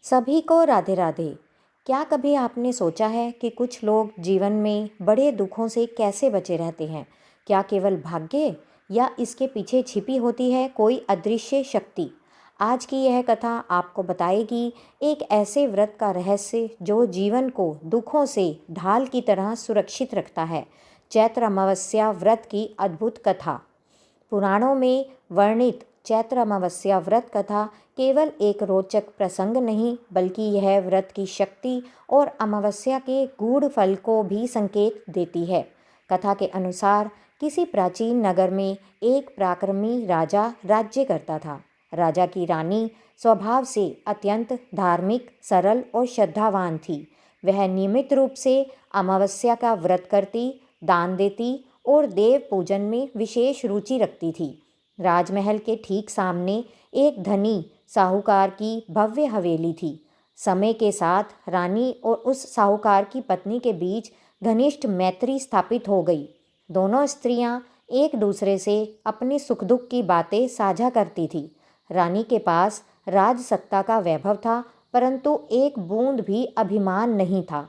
सभी को राधे राधे। क्या कभी आपने सोचा है कि कुछ लोग जीवन में बड़े दुखों से कैसे बचे रहते हैं? क्या केवल भाग्य या इसके पीछे छिपी होती है कोई अदृश्य शक्ति? आज की यह कथा आपको बताएगी एक ऐसे व्रत का रहस्य जो जीवन को दुखों से ढाल की तरह सुरक्षित रखता है। चैत्र अमावस्या व्रत की अद्भुत कथा। पुराणों में वर्णित चैत्र अमावस्या व्रत कथा केवल एक रोचक प्रसंग नहीं बल्कि यह व्रत की शक्ति और अमावस्या के गूढ़ फल को भी संकेत देती है। कथा के अनुसार किसी प्राचीन नगर में एक पराक्रमी राजा राज्य करता था। राजा की रानी स्वभाव से अत्यंत धार्मिक, सरल और श्रद्धावान थी। वह नियमित रूप से अमावस्या का व्रत करती, दान देती और देव पूजन में विशेष रुचि रखती थी। राजमहल के ठीक सामने एक धनी साहूकार की भव्य हवेली थी। समय के साथ रानी और उस साहूकार की पत्नी के बीच घनिष्ठ मैत्री स्थापित हो गई। दोनों स्त्रियां एक दूसरे से अपनी सुख दुख की बातें साझा करती थी। रानी के पास राज सत्ता का वैभव था, परंतु एक बूंद भी अभिमान नहीं था।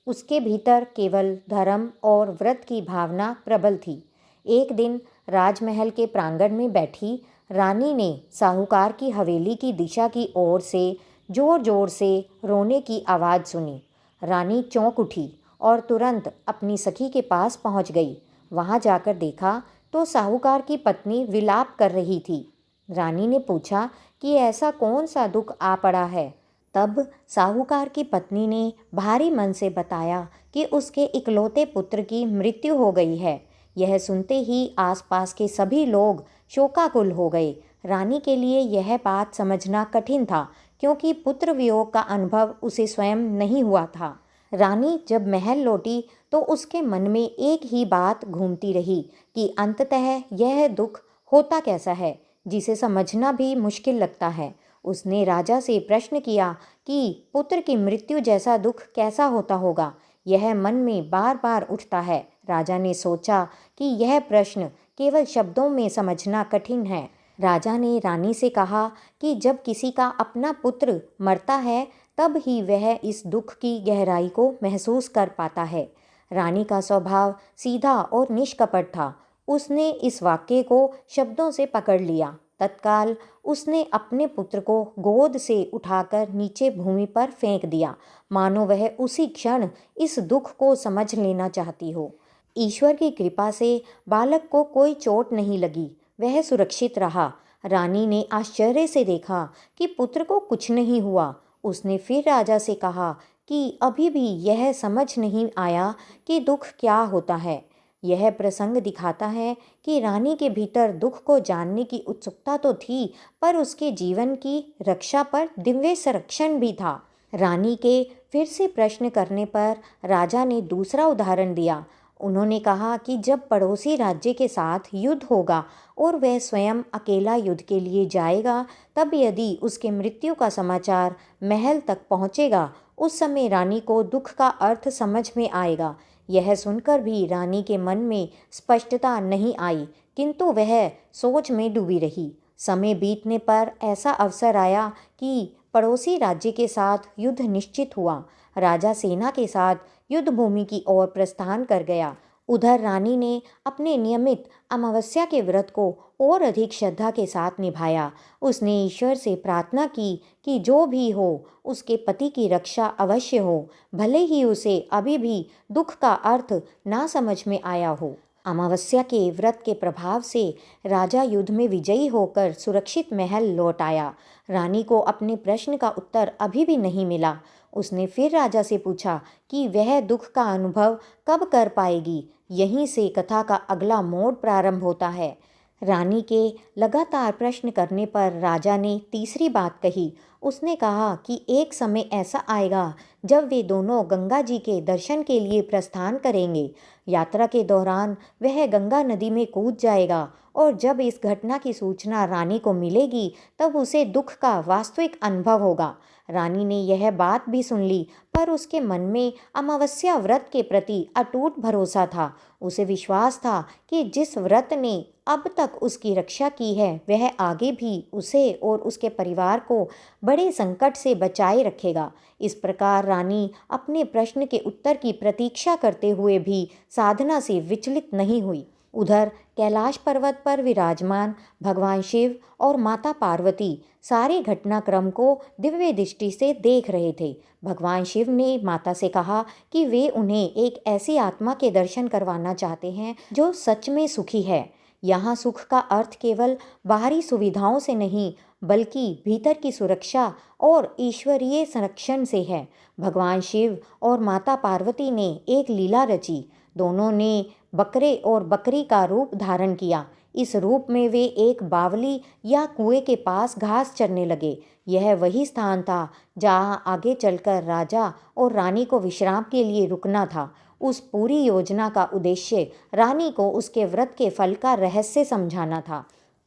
उसके भीतर केवल धर्म और व्रत की भावना प्रबल थी। एक दिन राजमहल के प्रांगण में बैठी रानी ने साहूकार की हवेली की दिशा की ओर से जोर जोर से रोने की आवाज़ सुनी। रानी चौंक उठी और तुरंत अपनी सखी के पास पहुंच गई। वहां जाकर देखा तो साहूकार की पत्नी विलाप कर रही थी। रानी ने पूछा कि ऐसा कौन सा दुख आ पड़ा है। तब साहूकार की पत्नी ने भारी मन से बताया कि उसके इकलौते पुत्र की मृत्यु हो गई है। यह सुनते ही आसपास के सभी लोग शोकाकुल हो गए। रानी के लिए यह बात समझना कठिन था, क्योंकि पुत्र वियोग का अनुभव उसे स्वयं नहीं हुआ था। रानी जब महल लौटी तो उसके मन में एक ही बात घूमती रही कि अंततः यह दुख होता कैसा है, जिसे समझना भी मुश्किल लगता है। उसने राजा से प्रश्न किया कि पुत्र की मृत्यु जैसा दुख कैसा होता होगा। यह मन में बार बार उठता है। राजा ने सोचा कि यह प्रश्न केवल शब्दों में समझना कठिन है। राजा ने रानी से कहा कि जब किसी का अपना पुत्र मरता है तब ही वह इस दुख की गहराई को महसूस कर पाता है। रानी का स्वभाव सीधा और निष्कपट था। उसने इस वाक्य को शब्दों से पकड़ लिया। तत्काल उसने अपने पुत्र को गोद से उठाकर नीचे भूमि पर फेंक दिया, मानो वह उसी क्षण इस दुख को समझ लेना चाहती हो। ईश्वर की कृपा से बालक को कोई चोट नहीं लगी, वह सुरक्षित रहा। रानी ने आश्चर्य से देखा कि पुत्र को कुछ नहीं हुआ। उसने फिर राजा से कहा कि अभी भी यह समझ नहीं आया कि दुख क्या होता है। यह प्रसंग दिखाता है कि रानी के भीतर दुख को जानने की उत्सुकता तो थी, पर उसके जीवन की रक्षा पर दिव्य संरक्षण भी था। रानी के फिर से प्रश्न करने पर राजा ने दूसरा उदाहरण दिया। उन्होंने कहा कि जब पड़ोसी राज्य के साथ युद्ध होगा और वह स्वयं अकेला युद्ध के लिए जाएगा, तब यदि उसके मृत्यु का समाचार महल तक पहुंचेगा, उस समय रानी को दुख का अर्थ समझ में आएगा। यह सुनकर भी रानी के मन में स्पष्टता नहीं आई, किंतु वह सोच में डूबी रही। समय बीतने पर ऐसा अवसर आया कि पड़ोसी राज्य के साथ युद्ध निश्चित हुआ। राजा सेना के साथ युद्ध भूमि की ओर प्रस्थान कर गया। उधर रानी ने अपने नियमित अमावस्या के व्रत को और अधिक श्रद्धा के साथ निभाया। उसने ईश्वर से प्रार्थना की कि जो भी हो उसके पति की रक्षा अवश्य हो, भले ही उसे अभी भी दुख का अर्थ ना समझ में आया हो। अमावस्या के व्रत के प्रभाव से राजा युद्ध में विजयी होकर सुरक्षित महल लौट आया। रानी को अपने प्रश्न का उत्तर अभी भी नहीं मिला। उसने फिर राजा से पूछा कि वह दुख का अनुभव कब कर पाएगी। यहीं से कथा का अगला मोड़ प्रारंभ होता है। रानी के लगातार प्रश्न करने पर राजा ने तीसरी बात कही। उसने कहा कि एक समय ऐसा आएगा जब वे दोनों गंगा जी के दर्शन के लिए प्रस्थान करेंगे। यात्रा के दौरान वह गंगा नदी में कूद जाएगा और जब इस घटना की सूचना रानी को मिलेगी तब उसे दुख का वास्तविक अनुभव होगा। रानी ने यह बात भी सुन ली, पर उसके मन में अमावस्या व्रत के प्रति अटूट भरोसा था। उसे विश्वास था कि जिस व्रत ने अब तक उसकी रक्षा की है वह आगे भी उसे और उसके परिवार को बड़े संकट से बचाए रखेगा। इस प्रकार रानी अपने प्रश्न के उत्तर की प्रतीक्षा करते हुए भी साधना से विचलित नहीं हुई। उधर कैलाश पर्वत पर विराजमान भगवान शिव और माता पार्वती सारे घटनाक्रम को दिव्य दृष्टि से देख रहे थे। भगवान शिव ने माता से कहा कि वे उन्हें एक ऐसी आत्मा के दर्शन करवाना चाहते हैं जो सच में सुखी है। यहाँ सुख का अर्थ केवल बाहरी सुविधाओं से नहीं बल्कि भीतर की सुरक्षा और ईश्वरीय संरक्षण से है। भगवान शिव और माता पार्वती ने एक लीला रची। दोनों ने बकरे और बकरी का रूप धारण किया। इस रूप में वे एक बावली या कुएं के पास घास चरने लगे। यह वही स्थान था जहाँ आगे चलकर राजा और रानी को विश्राम के लिए रुकना था। उस पूरी योजना का उद्देश्य रानी को उसके व्रत के फल का रहस्य समझाना था।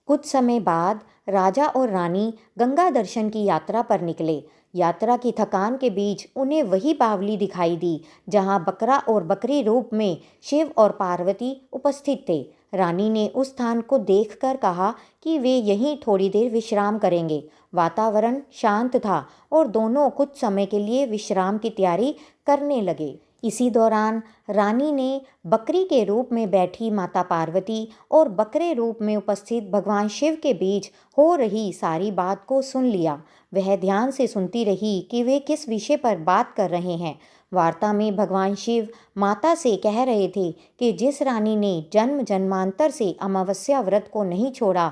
कुछ समय बाद राजा और रानी गंगा दर्शन की यात्रा पर निकले। यात्रा की थकान के बीच उन्हें वही बावली दिखाई दी जहां बकरा और बकरी रूप में शिव और पार्वती उपस्थित थे। रानी ने उस स्थान को देखकर कहा कि वे यहीं थोड़ी देर विश्राम करेंगे। वातावरण शांत था और दोनों कुछ समय के लिए विश्राम की तैयारी करने लगे। इसी दौरान रानी ने बकरी के रूप में बैठी माता पार्वती और बकरे रूप में उपस्थित भगवान शिव के बीच हो रही सारी बात को सुन लिया। वह ध्यान से सुनती रही कि वे किस विषय पर बात कर रहे हैं। वार्ता में भगवान शिव माता से कह रहे थे कि जिस रानी ने जन्म जन्मांतर से अमावस्या व्रत को नहीं छोड़ा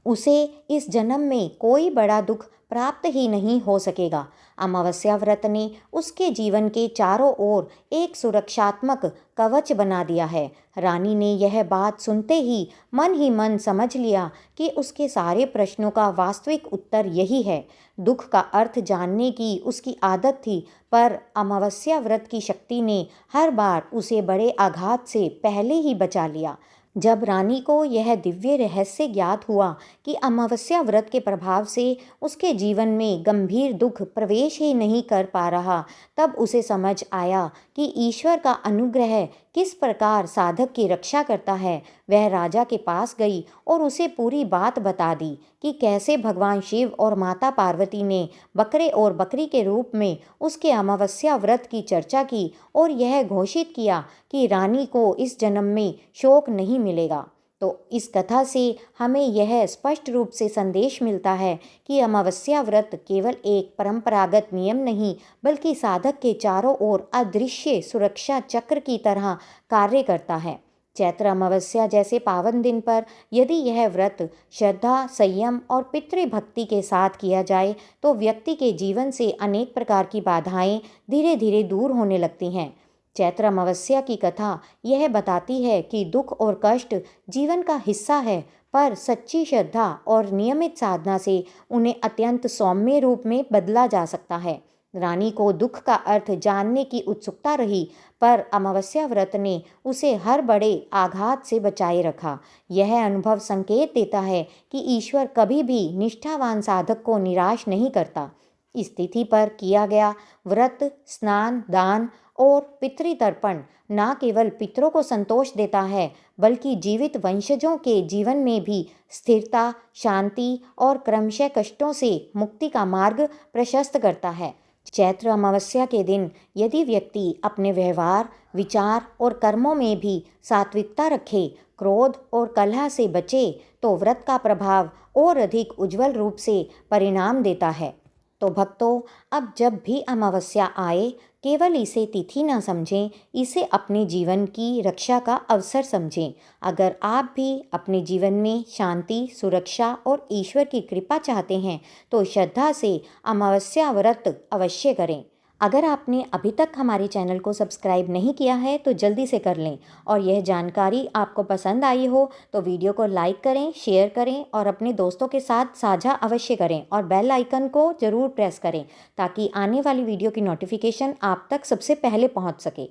उसे इस जन्म में कोई बड़ा दुख प्राप्त ही नहीं हो सकेगा। अमावस्या व्रत ने उसके जीवन के चारों ओर एक सुरक्षात्मक कवच बना दिया है। रानी ने यह बात सुनते ही मन समझ लिया कि उसके सारे प्रश्नों का वास्तविक उत्तर यही है। दुख का अर्थ जानने की उसकी आदत थी, पर अमावस्या व्रत की शक्ति ने हर बार उसे बड़े आघात से पहले ही बचा लिया। जब रानी को यह दिव्य रहस्य ज्ञात हुआ कि अमावस्या व्रत के प्रभाव से उसके जीवन में गंभीर दुख प्रवेश ही नहीं कर पा रहा, तब उसे समझ आया कि ईश्वर का अनुग्रह किस प्रकार साधक की रक्षा करता है। वह राजा के पास गई और उसे पूरी बात बता दी कि कैसे भगवान शिव और माता पार्वती ने बकरे और बकरी के रूप में उसके अमावस्या व्रत की चर्चा की और यह घोषित किया कि रानी को इस जन्म में शोक नहीं मिलेगा। तो इस कथा से हमें यह स्पष्ट रूप से संदेश मिलता है कि अमावस्या व्रत केवल एक परंपरागत नियम नहीं बल्कि साधक के चारों ओर अदृश्य सुरक्षा चक्र की तरह कार्य करता है। चैत्र अमावस्या जैसे पावन दिन पर यदि यह व्रत श्रद्धा, संयम और पितृभक्ति के साथ किया जाए तो व्यक्ति के जीवन से अनेक प्रकार की बाधाएं धीरे धीरे दूर होने लगती हैं। चैत्र अमावस्या की कथा यह बताती है कि दुख और कष्ट जीवन का हिस्सा है, पर सच्ची श्रद्धा और नियमित साधना से उन्हें अत्यंत सौम्य रूप में बदला जा सकता है। रानी को दुख का अर्थ जानने की उत्सुकता रही, पर अमावस्या व्रत ने उसे हर बड़े आघात से बचाए रखा। यह अनुभव संकेत देता है कि ईश्वर कभी भी निष्ठावान साधक को निराश नहीं करता। इस तिथि पर किया गया व्रत, स्नान, दान और पितृतर्पण न केवल पितरों को संतोष देता है बल्कि जीवित वंशजों के जीवन में भी स्थिरता, शांति और क्रमशः कष्टों से मुक्ति का मार्ग प्रशस्त करता है। चैत्र अमावस्या के दिन यदि व्यक्ति अपने व्यवहार, विचार और कर्मों में भी सात्विकता रखे, क्रोध और कलह से बचे, तो व्रत का प्रभाव और अधिक उज्जवल रूप से परिणाम देता है। तो भक्तों, अब जब भी अमावस्या आए केवल इसे तिथि न समझें, इसे अपने जीवन की रक्षा का अवसर समझें। अगर आप भी अपने जीवन में शांति, सुरक्षा और ईश्वर की कृपा चाहते हैं तो श्रद्धा से अमावस्या व्रत अवश्य करें। अगर आपने अभी तक हमारे चैनल को सब्सक्राइब नहीं किया है तो जल्दी से कर लें, और यह जानकारी आपको पसंद आई हो तो वीडियो को लाइक करें, शेयर करें और अपने दोस्तों के साथ साझा अवश्य करें और बेल आइकन को ज़रूर प्रेस करें ताकि आने वाली वीडियो की नोटिफिकेशन आप तक सबसे पहले पहुंच सके।